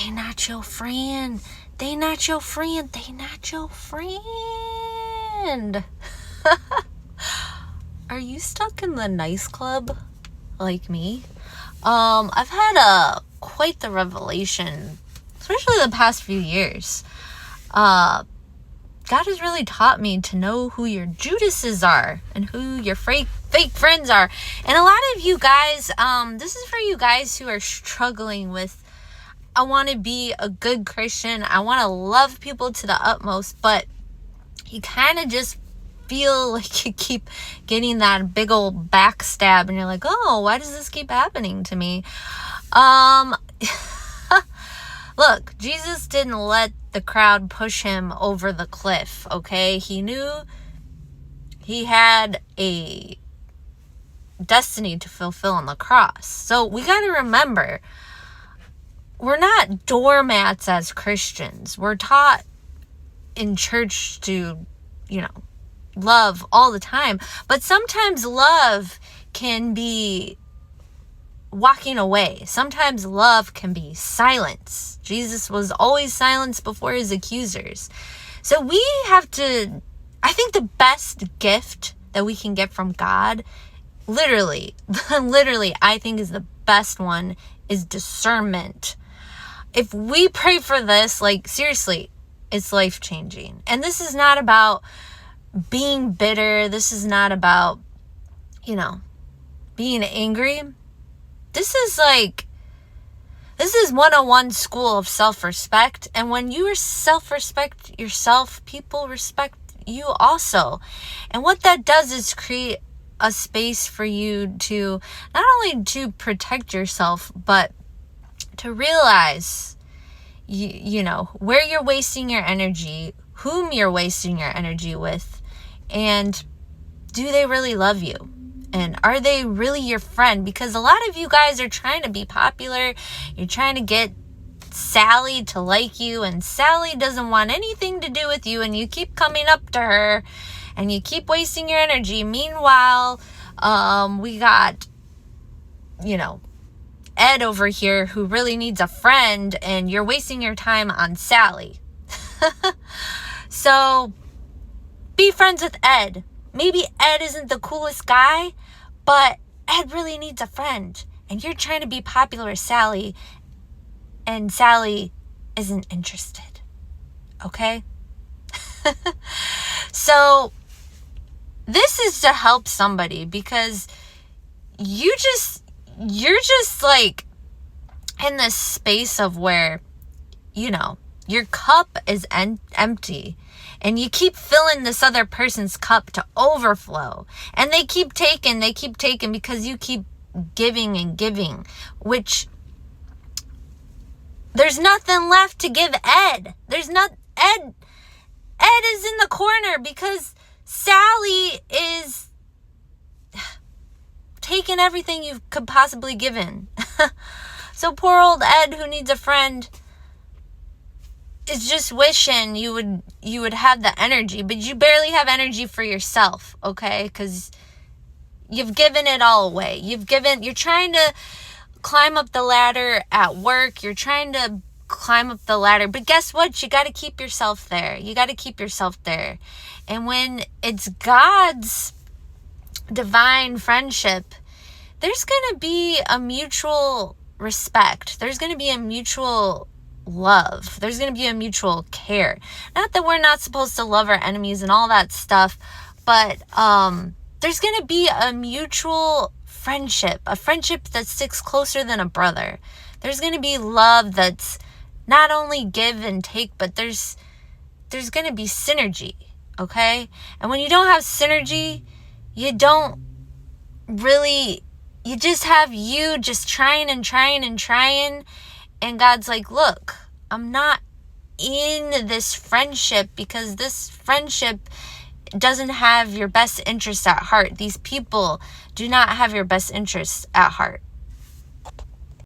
they not your friend. They not your friend. They not your friend. Are you stuck in the nice club like me? I've had quite the revelation, especially the past few years. God has really taught me to know who your Judases are and who your fake friends are. And a lot of you guys, this is for you guys who are struggling with, I want to be a good Christian. I want to love people to the utmost, but you kind of just feel like you keep getting that big old backstab and you're like, oh, why does this keep happening to me? Look, Jesus didn't let the crowd push him over the cliff, okay? He knew he had a destiny to fulfill on the cross. So we got to remember, we're not doormats as Christians. We're taught in church to, love all the time. But sometimes love can be walking away. Sometimes love can be silence. Jesus was always silenced before his accusers. So we have to, I think the best gift that we can get from God, literally, I think is the best one, is discernment. If we pray for this, seriously, it's life-changing. And this is not about being bitter. This is not about, being angry. This is 101 school of self-respect. And when you self-respect yourself, people respect you also. And what that does is create a space for you to not only to protect yourself, but to realize, where you're wasting your energy, whom you're wasting your energy with, and do they really love you? And are they really your friend? Because a lot of you guys are trying to be popular. You're trying to get Sally to like you, and Sally doesn't want anything to do with you, and you keep coming up to her, and you keep wasting your energy. Meanwhile, we got, Ed over here who really needs a friend, and you're wasting your time on Sally. So be friends with Ed. Maybe Ed isn't the coolest guy, but Ed really needs a friend. And you're trying to be popular with Sally, and Sally isn't interested. Okay? So this is to help somebody, because you're just in this space of where, your cup is empty, and you keep filling this other person's cup to overflow, and they keep taking because you keep giving and giving, which there's nothing left to give Ed. Ed is in the corner because Sally is taking everything you could possibly given. So poor old Ed, who needs a friend, is just wishing you would have the energy, but you barely have energy for yourself, okay? Because you've given it all away. You're trying to climb up the ladder at work. You're trying to climb up the ladder, but guess what? You got to keep yourself there. And when it's God's divine friendship, there's going to be a mutual respect. There's going to be a mutual love. There's going to be a mutual care. Not that we're not supposed to love our enemies and all that stuff, but there's going to be a mutual friendship, a friendship that sticks closer than a brother. There's going to be love that's not only give and take, but there's going to be synergy, okay? And when you don't have synergy, you just have you just trying, and God's like, look, I'm not in this friendship because this friendship doesn't have your best interests at heart. These people do not have your best interests at heart.